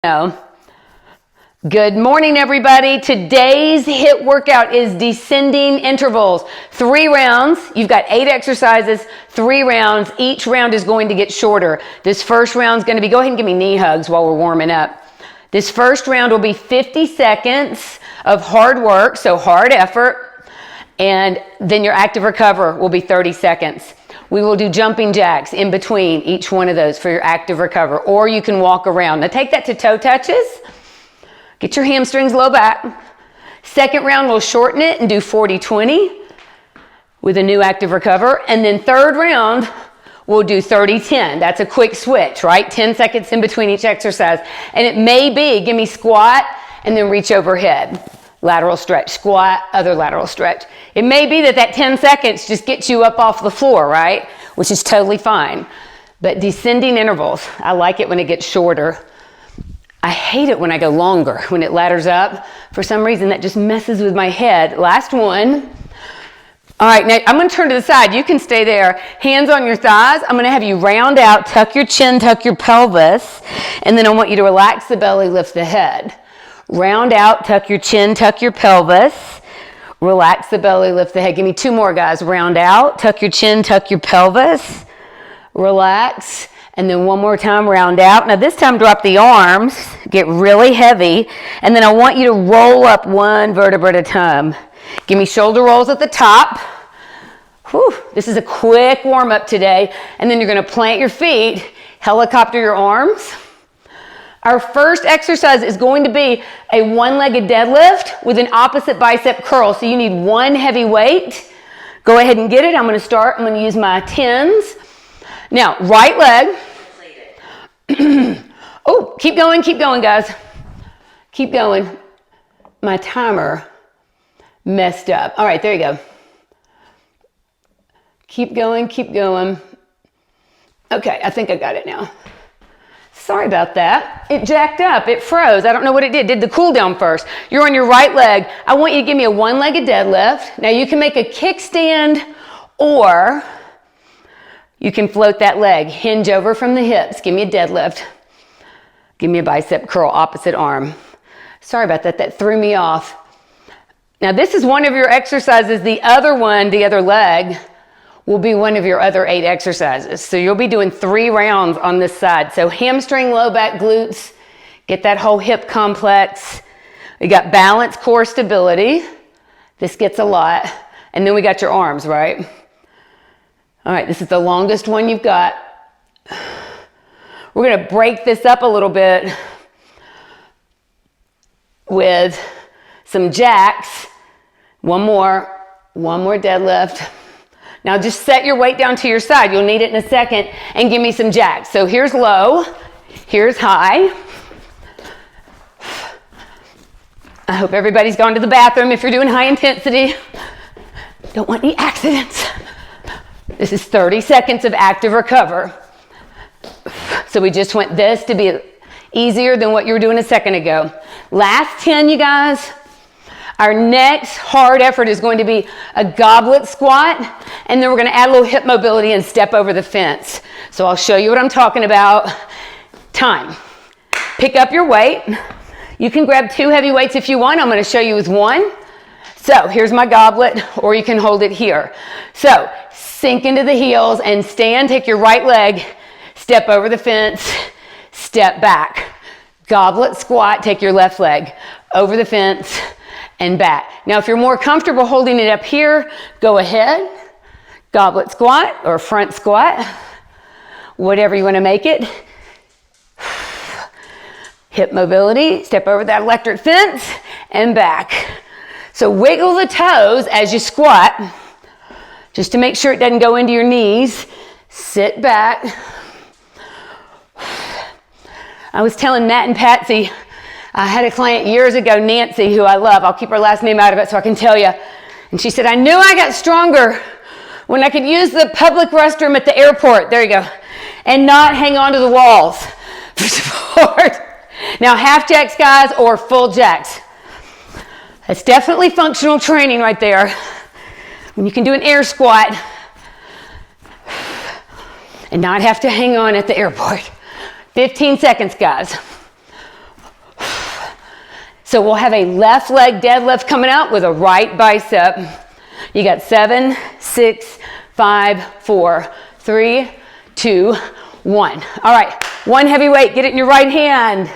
No. Good morning, everybody. Today's HIIT workout is descending intervals. 3 rounds. You've got 8 exercises, 3 rounds. Each round is going to get shorter. This first round is going to be, go ahead and give me knee hugs while we're warming up. This first round will be 50 seconds of hard work, so hard effort, and then your active recover will be 30 seconds. We will do jumping jacks in between each one of those for your active recover, or you can walk around. Now take that to toe touches. Get your hamstrings low back. Second round, we'll shorten it and do 40-20 with a new active recover. And then third round, we'll do 30-10. That's a quick switch, right? 10 seconds in between each exercise. And it may be, give me squat and then reach overhead. Lateral stretch, squat, other lateral stretch. It may be that 10 seconds just gets you up off the floor, right? Which is totally fine. But descending intervals, I like it when it gets shorter. I hate it when I go longer, when it ladders up. For some reason, that just messes with my head. Last one. All right, now I'm going to turn to the side. You can stay there. Hands on your thighs. I'm going to have you round out, tuck your chin, tuck your pelvis, and then I want you to relax the belly, lift the head. Round out, tuck your chin, tuck your pelvis. Relax the belly, lift the head. Give me 2 more, guys. Round out, tuck your chin, tuck your pelvis. Relax. And then one more time, round out. Now this time, drop the arms, get really heavy, and then I want you to roll up 1 vertebra at a time. Give me shoulder rolls at the top. Whew, this is a quick warm-up today. And then you're gonna plant your feet, helicopter your arms. Our first exercise is going to be a 1-legged deadlift with an opposite bicep curl. So you need 1 heavy weight. Go ahead and get it. I'm gonna start, I'm gonna use my 10s. Now, right leg. Oh, keep going, guys. Keep going. My timer messed up. All right, there you go. Keep going, keep going. Okay, I think I got it now. Sorry about that. It jacked up, it froze. I don't know what it did the cool down first. You're on your right leg. I want you to give me a 1-legged deadlift. Now you can make a kickstand or you can float that leg, hinge over from the hips. Give me a deadlift. Give me a bicep curl, opposite arm. Sorry about that, that threw me off. Now this is one of your exercises. The other one, the other leg, will be one of your other 8 exercises. So you'll be doing 3 rounds on this side. So hamstring, low back, glutes, get that whole hip complex. We got balance, core stability. This gets a lot. And then we got your arms, right? All right, this is the longest one you've got. We're gonna break this up a little bit with some jacks. One more deadlift. Now just set your weight down to your side. You'll need it in a second, and give me some jacks. So here's low, here's high. I hope everybody's gone to the bathroom if you're doing high intensity. Don't want any accidents. This is 30 seconds of active recover. So we just want this to be easier than what you were doing a second ago. Last 10, you guys. Our next hard effort is going to be a goblet squat, and then we're gonna add a little hip mobility and step over the fence. So I'll show you what I'm talking about. Time. Pick up your weight. You can grab 2 heavy weights if you want. I'm gonna show you with 1. So here's my goblet, or you can hold it here. So sink into the heels and stand, take your right leg, step over the fence, step back. Goblet squat, take your left leg over the fence and back. Now, if you're more comfortable holding it up here, go ahead. Goblet squat or front squat, whatever you want to make it. Hip mobility, step over that electric fence and back. So wiggle the toes as you squat, just to make sure it doesn't go into your knees. Sit back. I was telling Matt and Patsy, I had a client years ago, Nancy, who I love. I'll keep her last name out of it so I can tell you. And she said, I knew I got stronger when I could use the public restroom at the airport, there you go, and not hang on to the walls for support. Now, half jacks, guys, or full jacks. That's definitely functional training right there. When you can do an air squat and not have to hang on at the airport. 15 seconds, guys. So we'll have a left leg deadlift coming out with a right bicep. You got 7, 6, 5, 4, 3, 2, 1. All right, one heavy weight, get it in your right hand.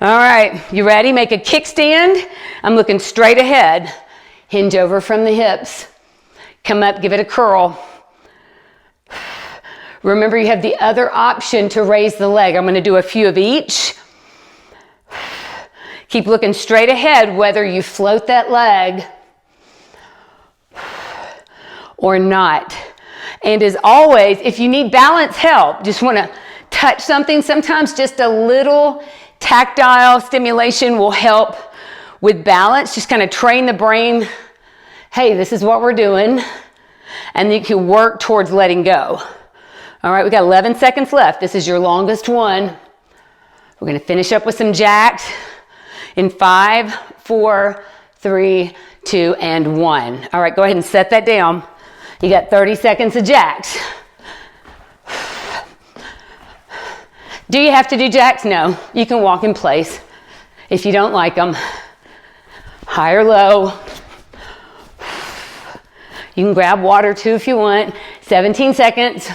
All right, you ready? Make a kickstand. I'm looking straight ahead. Hinge over from the hips. Come up, give it a curl. Remember, you have the other option to raise the leg. I'm going to do a few of each. Keep looking straight ahead, whether you float that leg or not. And as always, if you need balance help, just want to touch something, sometimes just a little tactile stimulation will help with balance. Just kind of train the brain, hey, this is what we're doing. And you can work towards letting go. All right, we got 11 seconds left. This is your longest one. We're going to finish up with some jacks in 5, 4, 3, 2, and 1. All right, go ahead and set that down. You got 30 seconds of jacks. Do you have to do jacks? No. You can walk in place if you don't like them. High or low. You can grab water too if you want. 17 seconds.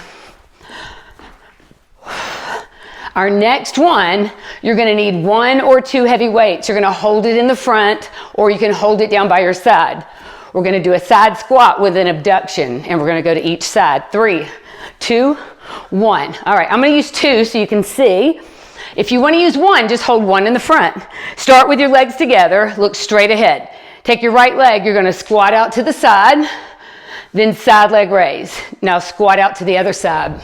Our next one, you're going to need 1 or 2 heavy weights. You're going to hold it in the front, or you can hold it down by your side. We're going to do a side squat with an abduction, and we're going to go to each side. 3, 2, 1. All right, I'm going to use 2 so you can see. If you want to use 1, just hold 1 in the front. Start with your legs together. Look straight ahead. Take your right leg. You're going to squat out to the side, then side leg raise. Now squat out to the other side.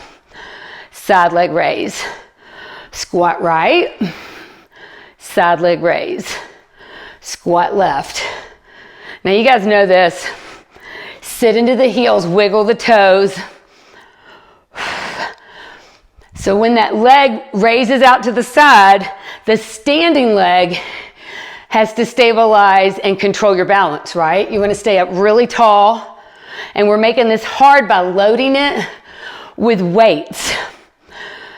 Side leg raise. Squat right, side leg raise, squat left. Now you guys know this. Sit into the heels, wiggle the toes. So when that leg raises out to the side, the standing leg has to stabilize and control your balance, right? You want to stay up really tall. And we're making this hard by loading it with weights.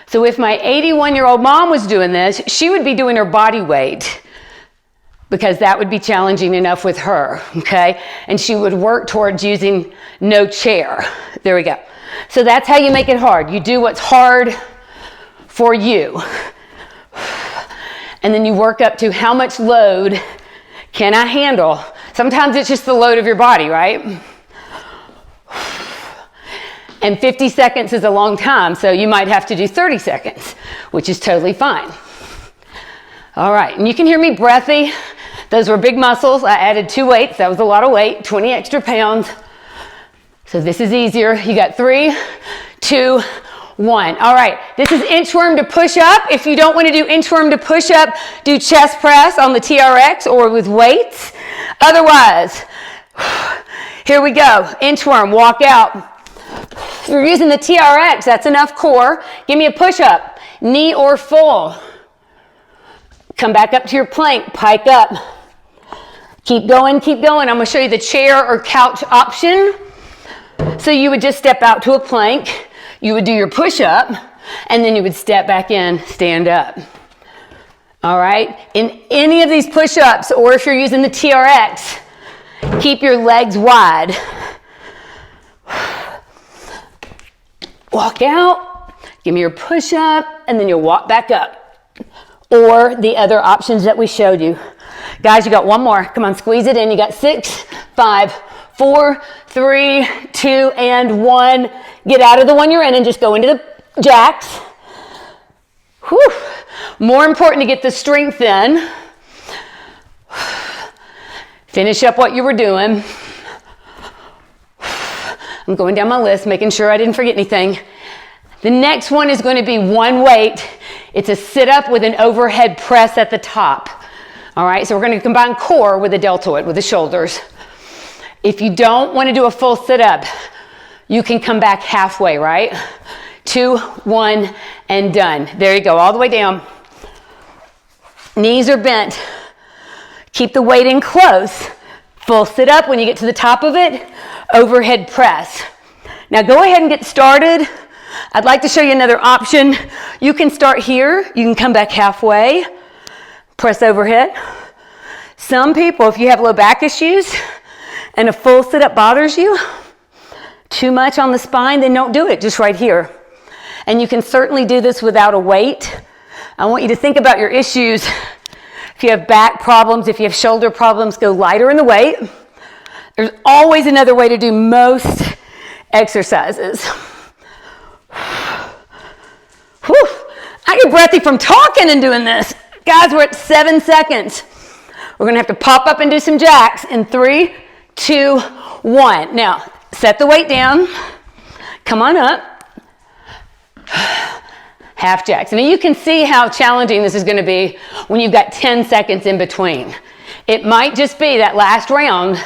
So if my 81-year-old mom was doing this, she would be doing her body weight because that would be challenging enough with her, okay? And she would work towards using no chair. There we go. So that's how you make it hard. You do what's hard for you. And then you work up to how much load can I handle? Sometimes it's just the load of your body, right? And 50 seconds is a long time, so you might have to do 30 seconds, which is totally fine. All right, and you can hear me breathy. Those were big muscles. I added 2 weights. That was a lot of weight, 20 extra pounds. So this is easier. You got 3, 2, 1. All right, this is inchworm to push up. If you don't want to do inchworm to push up, do chest press on the TRX or with weights. Otherwise, here we go. Inchworm, walk out. If you're using the TRX, that's enough core. Give me a push-up, knee or full. Come back up to your plank, pike up. Keep going, keep going. I'm gonna show you the chair or couch option. So you would just step out to a plank, you would do your push-up, and then you would step back in, stand up. All right, in any of these push-ups, or if you're using the TRX, keep your legs wide. Walk out, give me your push-up, and then you'll walk back up. Or the other options that we showed you. Guys, you got one more. Come on, squeeze it in. You got 6, 5, 4, 3, 2, and 1. Get out of the one you're in and just go into the jacks. Whew. More important to get the strength in. Finish up what you were doing. I'm going down my list, making sure I didn't forget anything. The next one is going to be 1 weight. It's a sit-up with an overhead press at the top. All right, so we're going to combine core with a deltoid, with the shoulders. If you don't want to do a full sit-up, you can come back halfway, right? 2, 1, and done. There you go, all the way down. Knees are bent. Keep the weight in close. Full sit-up. When you get to the top of it, overhead press. Now go ahead and get started. I'd like to show you another option. You can start here. You can come back halfway. press overhead. Some people, if you have low back issues and a full sit-up bothers you, too much on the spine, then don't do it, just right here. And you can certainly do this without a weight. I want you to think about your issues. If you have back problems, if you have shoulder problems, go lighter in the weight. There's always another way to do most exercises. Whew. I get breathy from talking and doing this. Guys, we're at 7 seconds. We're gonna have to pop up and do some jacks in 3, 2, 1. Now, set the weight down. Come on up. Half jacks. I mean, you can see how challenging this is gonna be when you've got 10 seconds in between. It might just be that last round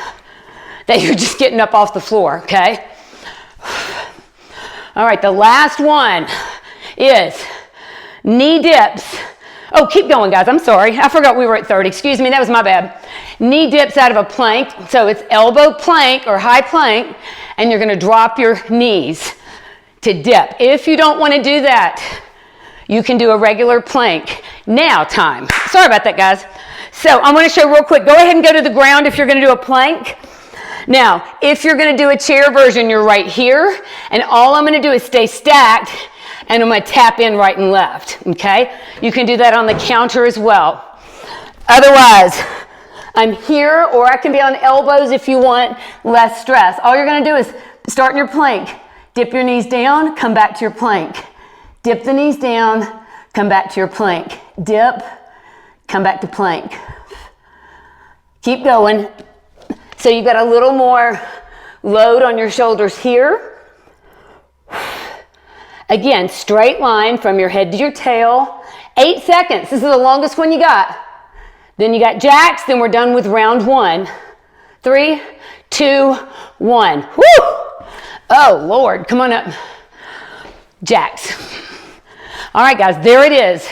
that you're just getting up off the floor, okay? All right, the last one is knee dips. Oh, keep going, guys. I'm sorry. I forgot we were at 30. Excuse me, that was my bad. Knee dips out of a plank. So it's elbow plank or high plank, and you're going to drop your knees to dip. If you don't want to do that, you can do a regular plank. Now time. Sorry about that, guys. So I'm going to show real quick. Go ahead and go to the ground if you're going to do a plank. Now, if you're going to do a chair version, you're right here, and all I'm going to do is stay stacked, and I'm going to tap in right and left, okay? You can do that on the counter as well. Otherwise, I'm here, or I can be on elbows if you want less stress. All you're going to do is start in your plank. Dip your knees down, come back to your plank. Dip the knees down, come back to your plank. Dip, come back to plank. Keep going. So you've got a little more load on your shoulders here. Again, straight line from your head to your tail. 8 seconds. This is the longest one you got. Then you got jacks. Then we're done with round 1. 3, 2, 1. Woo! Oh, Lord. Come on up. Jacks. All right, guys. There it is.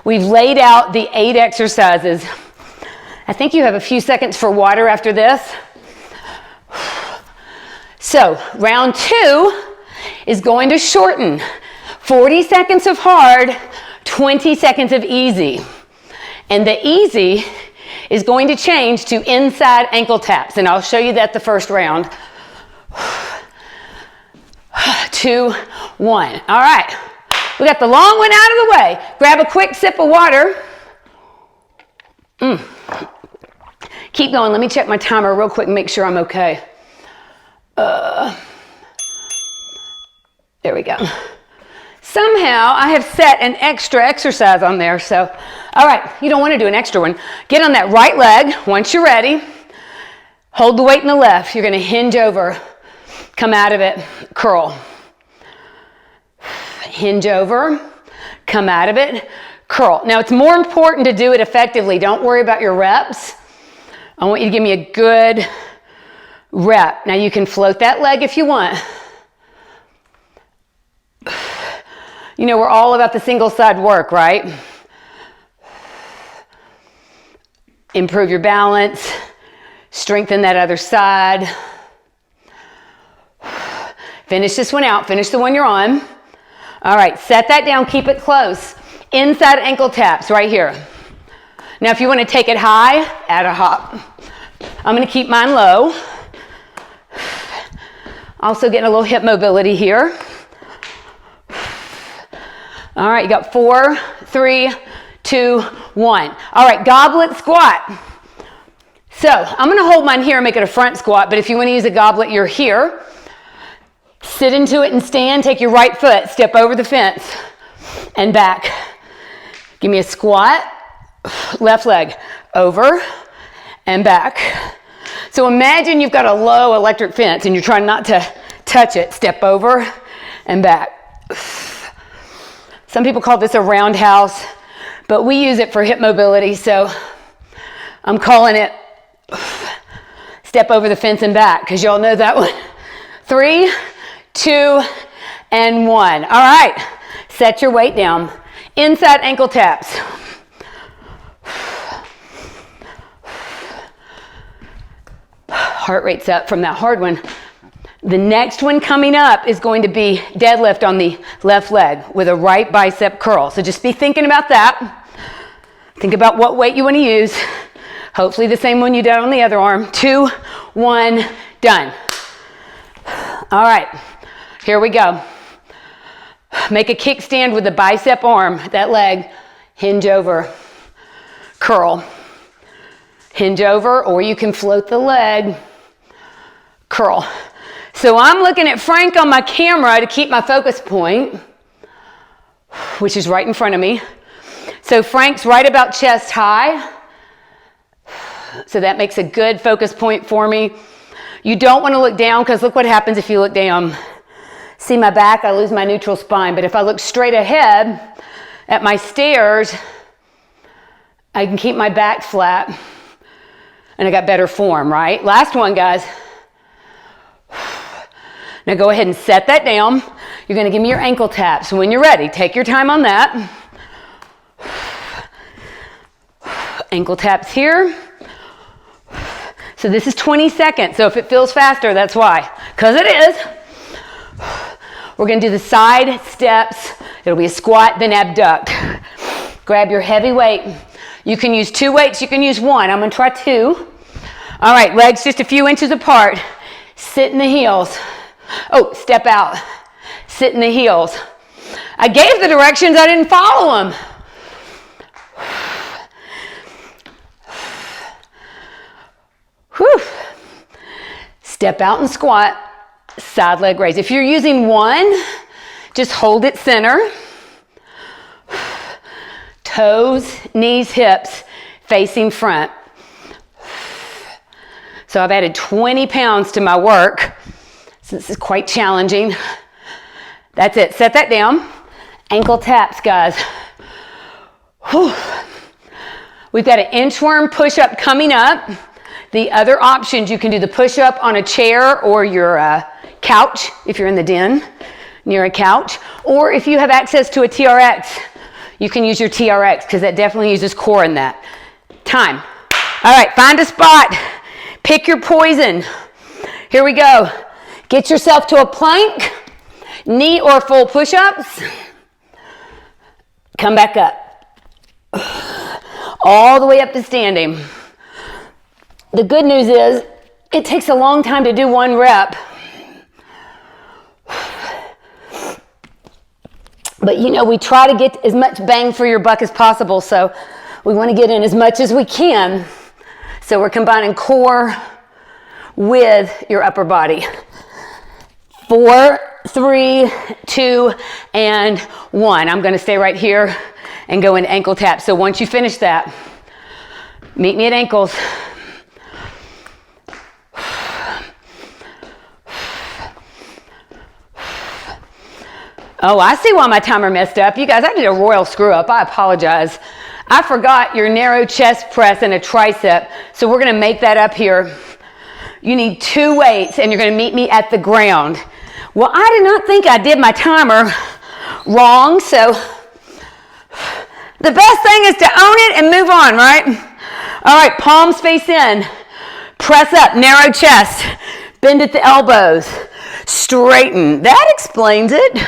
We've laid out the 8 exercises. I think you have a few seconds for water after this. So, round 2 is going to shorten. 40 seconds of hard, 20 seconds of easy. And the easy is going to change to inside ankle taps. And I'll show you that the first round. 2, 1. All right. We got the long one out of the way. Grab a quick sip of water. Keep going. Let me check my timer real quick and make sure I'm okay. There we go. Somehow I have set an extra exercise on there. So, all right, you don't want to do an extra one. Get on that right leg. Once you're ready, hold the weight in the left. You're going to hinge over, come out of it, curl. Hinge over, come out of it, curl. Now, it's more important to do it effectively. Don't worry about your reps. I want you to give me a good rep. Now, you can float that leg if you want. You know, we're all about the single side work, right? Improve your balance, strengthen that other side. Finish this one out, finish the one you're on. All right, set that down, keep it close. Inside ankle taps right here. Now, if you want to take it high, add a hop. I'm going to keep mine low. Also getting a little hip mobility here. All right, you got 4, 3, 2, 1. All right, goblet squat. So I'm going to hold mine here and make it a front squat, but if you want to use a goblet, you're here. Sit into it and stand. Take your right foot, step over the fence and back. Give me a squat. Left leg over and back. So imagine you've got a low electric fence and you're trying not to touch it. Step over and back. Some people call this a roundhouse, but we use it for hip mobility, so I'm calling it step over the fence and back, because y'all know that one. 3, 2, and 1. All right, set your weight down. Inside ankle taps. Heart rate's up from that hard one. The next one coming up is going to be deadlift on the left leg with a right bicep curl. So just be thinking about that. Think about what weight you want to use. Hopefully the same one you did on the other arm. 2, 1, done. All right, here we go. Make a kickstand with the bicep arm, that leg. Hinge over, curl. Hinge over, or you can float the leg, curl. So I'm looking at Frank on my camera to keep my focus point, which is right in front of me. So Frank's right about chest high. So that makes a good focus point for me. You don't want to look down, because look what happens if you look down. See my back, I lose my neutral spine. But if I look straight ahead at my stairs, I can keep my back flat and I got better form, right? Last one, guys. Now go ahead and set that down. You're going to give me your ankle taps. When you're ready, take your time on that. Ankle taps here. So this is 20 seconds. So if it feels faster, that's why. Because it is. We're going to do the side steps. It'll be a squat, then abduct. Grab your heavy weight. You can use 2 weights. You can use 1. I'm going to try 2. All right, legs just a few inches apart. Sit in the heels. Oh, step out. Sit in the heels. I gave the directions. I didn't follow them. Whew. Step out and squat. Side leg raise. If you're using 1, just hold it center. Toes, knees, hips facing front. So I've added 20 pounds to my work. So this is quite challenging. That's it. Set that down. Ankle taps, guys. Whew. We've got an inchworm push-up coming up. The other options, you can do the push-up on a chair or your couch if you're in the den near a couch. Or if you have access to a TRX, you can use your TRX, because that definitely uses core in that. Time. All right, find a spot. Pick your poison. Here we go. Get yourself to a plank, knee or full push-ups. Come back up. All the way up to standing. The good news is it takes a long time to do 1 rep. But you know, we try to get as much bang for your buck as possible, so we want to get in as much as we can. So we're combining core with your upper body. 4, 3, 2, and 1. I'm going to stay right here and go into ankle taps. So once you finish that, meet me at ankles. Oh, I see why my timer messed up. You guys, I did a royal screw up. I apologize. I forgot your narrow chest press and a tricep. So we're going to make that up here. You need 2 weights and you're going to meet me at the ground. Well, I did not think I did my timer wrong. So the best thing is to own it and move on, right? All right, palms face in. Press up, narrow chest. Bend at the elbows. Straighten. That explains it.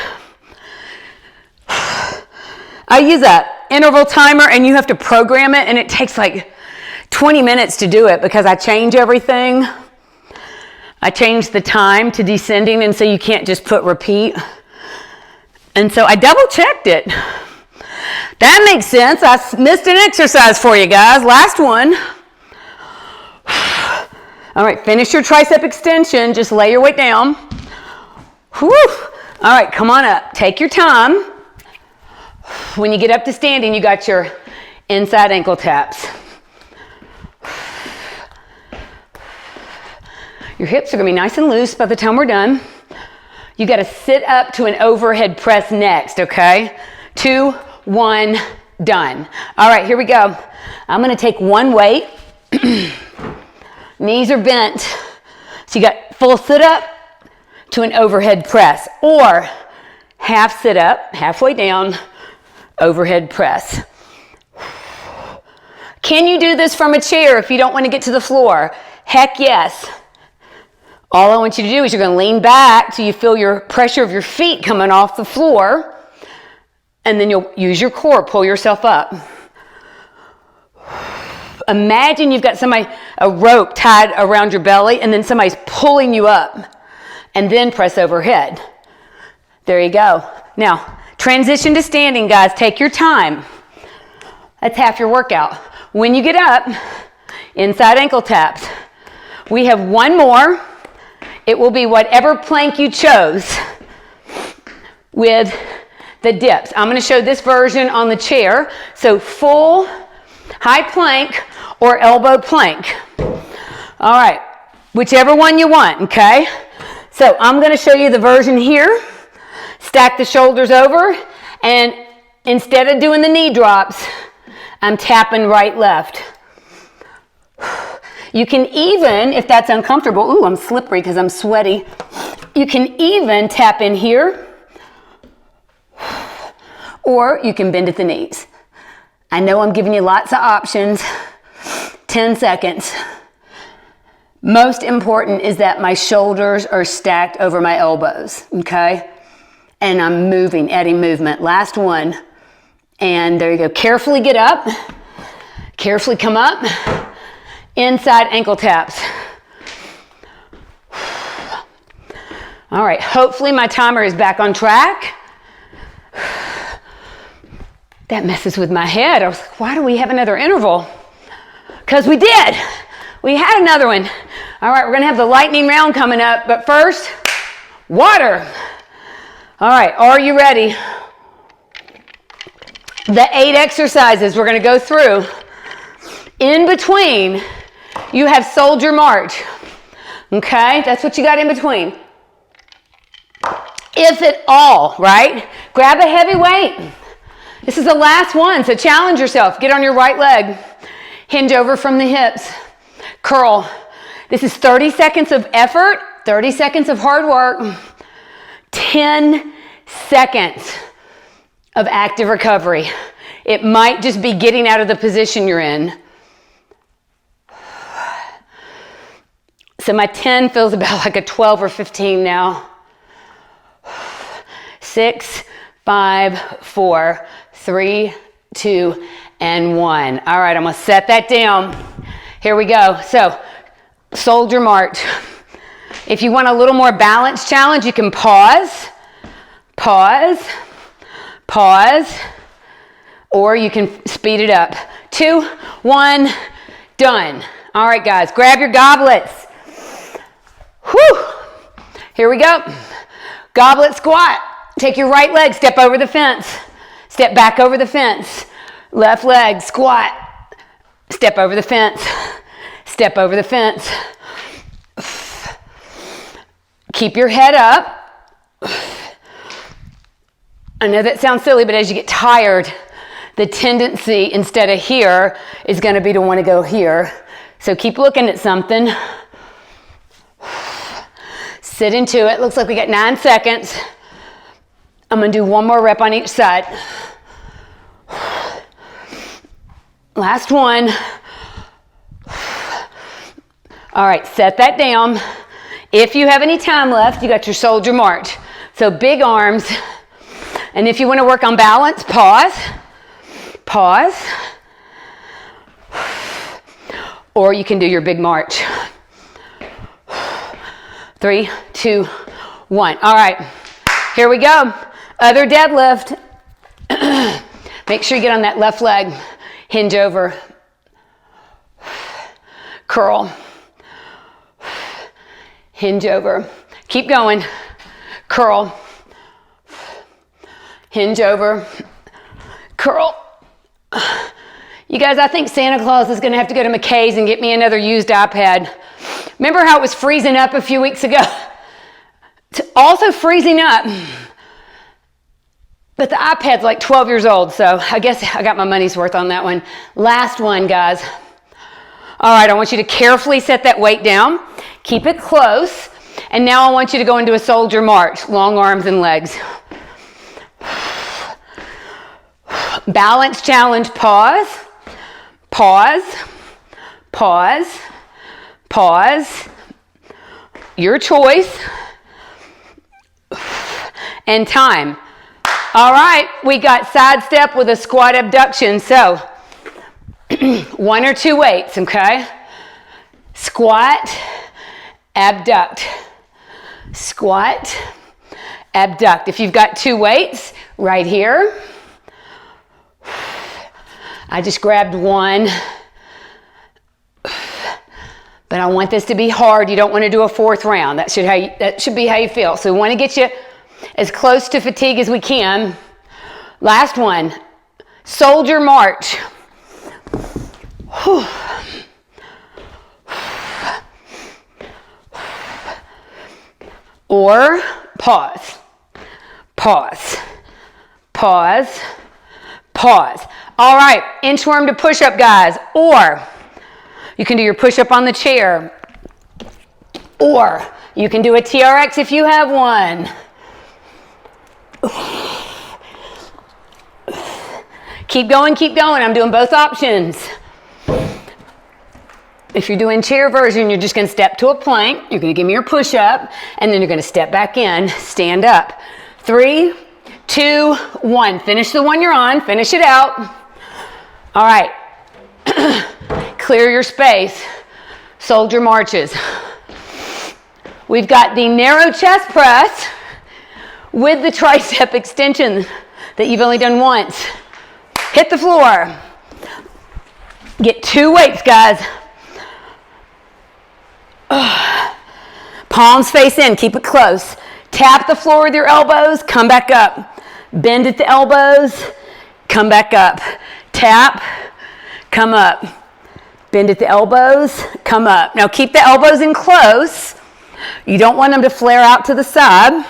I use an interval timer and you have to program it, and it takes like 20 minutes to do it because I change everything. I change the time to descending, and so you can't just put repeat. And so I double checked it. That makes sense. I missed an exercise for you guys. Last one. All right, finish your tricep extension. Just lay your weight down. Whew. All right, come on up. Take your time. When you get up to standing, you got your inside ankle taps. Your hips are going to be nice and loose by the time we're done. You got to sit up to an overhead press next, okay? 2, 1, done. All right, here we go. I'm going to take 1 weight. Knees are bent. So you got full sit up to an overhead press, or half sit up, halfway down, overhead press. Can you do this from a chair if you don't want to get to the floor? Heck yes. All I want you to do is you're going to lean back till you feel your pressure of your feet coming off the floor, and then you'll use your core, pull yourself up. Imagine you've got a rope tied around your belly, and then somebody's pulling you up, and then press overhead. There you go. Now, transition to standing, guys. Take your time. That's half your workout. When you get up, inside ankle taps. We have one more. It will be whatever plank you chose with the dips. I'm going to show this version on the chair. So full high plank or elbow plank. All right, whichever one you want, okay? So I'm going to show you the version here. Stack the shoulders over, and instead of doing the knee drops, I'm tapping right, left. You can even, if that's uncomfortable, ooh, I'm slippery because I'm sweaty. You can even tap in here, or you can bend at the knees. I know I'm giving you lots of options. 10 seconds. Most important is that my shoulders are stacked over my elbows, okay? And I'm moving, adding movement. Last one. And there you go. Carefully get up. Carefully come up. Inside ankle taps. All right. Hopefully my timer is back on track. That messes with my head. I was like, why do we have another interval? Because we did. We had another one. All right. We're going to have the lightning round coming up. But first, water. All right, are you ready? The 8 exercises we're going to go through. In between, you have soldier march. Okay, that's what you got in between. If at all, right? Grab a heavy weight. This is the last one, so challenge yourself. Get on your right leg. Hinge over from the hips. Curl. This is 30 seconds of effort, 30 seconds of hard work. 10 seconds of active recovery. It might just be getting out of the position you're in. So my 10 feels about like a 12 or 15 now. 6, 5, 4, 3, 2, and 1. All right, I'm going to set that down. Here we go. So, soldier march. If you want a little more balance challenge, you can pause, or you can speed it up. 2, 1, done. All right, guys, grab your goblets. Whew. Here we go. Goblet squat. Take your right leg, step over the fence. Step back over the fence. Left leg, squat. Step over the fence. Step over the fence. Keep your head up. I know that sounds silly, but as you get tired, the tendency instead of here is going to be to want to go here. So keep looking at something. Sit into it. Looks like we got 9 seconds. I'm going to do one more rep on each side. Last one. All right, set that down. If you have any time left, you got your soldier march. So big arms. And if you want to work on balance, pause. Or you can do your big march. 3, 2, 1. All right, here we go. Other deadlift. Make sure you get on that left leg. Hinge over. Curl. Hinge over. Keep going. Curl. Hinge over. Curl. You guys, I think Santa Claus is going to have to go to McKay's and get me another used iPad. Remember how it was freezing up a few weeks ago? It's also freezing up. But the iPad's like 12 years old, so I guess I got my money's worth on that one. Last one, guys. All right, I want you to carefully set that weight down. Keep it close. And now I want you to go into a soldier march, long arms and legs. Balance challenge, pause. Your choice. And time. All right, we got side step with a squat abduction. So 1 or 2 weights, okay? Squat, abduct. Squat, abduct. If you've got 2 weights, right here. I just grabbed 1. But I want this to be hard. You don't want to do a 4th round. That should be how you feel. So we want to get you as close to fatigue as we can. Last one. Soldier march. Whew. Or pause. Pause. Pause. Pause. All right, inchworm to push-up, guys. Or you can do your push-up on the chair. Or you can do a TRX if you have one. Keep going, keep going. I'm doing both options. If you're doing chair version, you're just going to step to a plank. You're going to give me your push-up, and then you're going to step back in, stand up. 3, 2, 1. Finish the one you're on. Finish it out. All right. Clear your space. Soldier marches. We've got the narrow chest press with the tricep extension that you've only done once. Hit the floor. Get 2 weights, guys. Palms face in. Keep it close. Tap the floor with your elbows. Come back up. Bend at the elbows. Come back up. Tap. Come up. Bend at the elbows. Come up. Now keep the elbows in close. You don't want them to flare out to the side.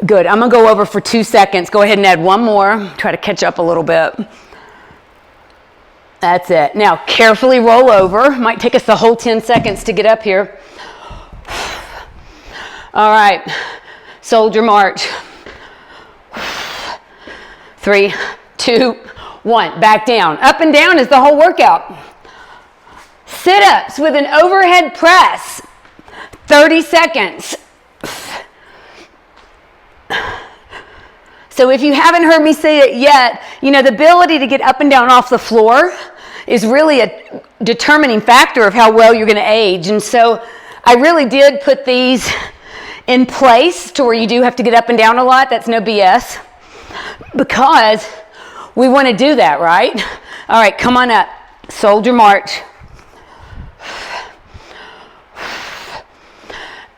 Good. I'm going to go over for 2 seconds. Go ahead and add 1 more. Try to catch up a little bit. That's it. Now, carefully roll over. Might take us the whole 10 seconds to get up here. All right. Soldier march. 3, 2, 1. Back down. Up and down is the whole workout. Sit-ups with an overhead press. 30 seconds. So if you haven't heard me say it yet, you know, the ability to get up and down off the floor is really a determining factor of how well you're going to age. And so I really did put these in place to where you do have to get up and down a lot. That's no BS. Because we want to do that, right? All right, come on up. Soldier march.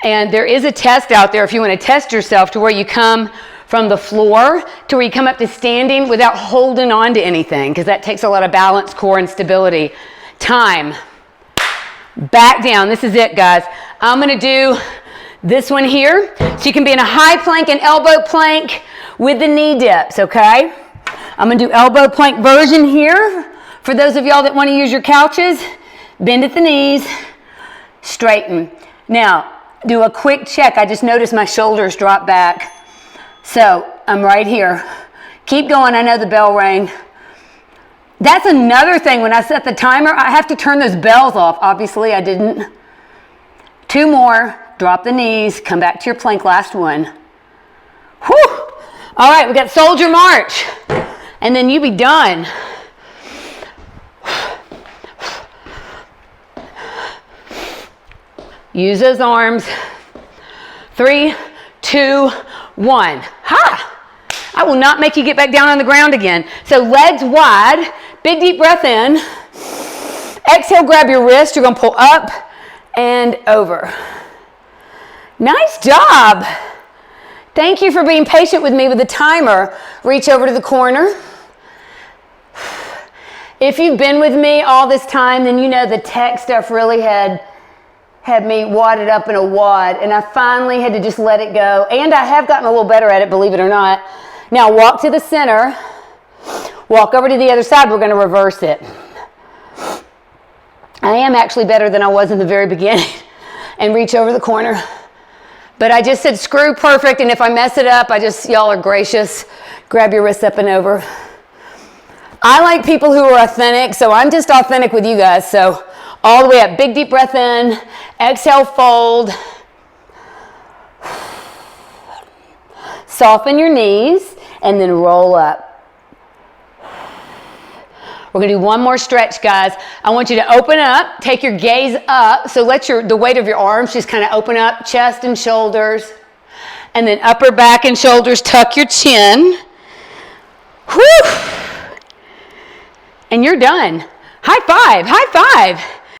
And there is a test out there if you want to test yourself to where you come from the floor to where you come up to standing without holding on to anything, because that takes a lot of balance, core, and stability. Time. Back down. This is it, guys. I'm going to do this one here. So you can be in a high plank and elbow plank with the knee dips, okay? I'm going to do elbow plank version here. For those of y'all that want to use your couches, bend at the knees, straighten. Now, do a quick check. I just noticed my shoulders drop back. So I'm right here. Keep going. I know the bell rang. That's another thing. When I set the timer, I have to turn those bells off. Obviously, I didn't. 2 more. Drop the knees. Come back to your plank. Last one. Whew. All right, we got soldier march. And then you be done. Use those arms. 3, 2, 1. Ha! I will not make you get back down on the ground again. So legs wide. Big deep breath in. Exhale, grab your wrist. You're going to pull up and over. Nice job. Thank you for being patient with me with the timer. Reach over to the corner. If you've been with me all this time, then you know the tech stuff really had me wadded up in a wad, and I finally had to just let it go. And I have gotten a little better at it, believe it or not. Now walk to the center, walk over to the other side. We're going to reverse it. I am actually better than I was in the very beginning. And reach over the corner. But I just said screw perfect, and if I mess it up, y'all are gracious. Grab your wrists up and over. I like people who are authentic, so I'm just authentic with you guys. So all the way up. Big deep breath in. Exhale, fold. Soften your knees and then roll up. We're gonna do one more stretch, guys. I want you to open up, take your gaze up. So let the weight of your arms just kind of open up, chest and shoulders. And then upper back and shoulders, tuck your chin. Whew. And you're done. High five, high five.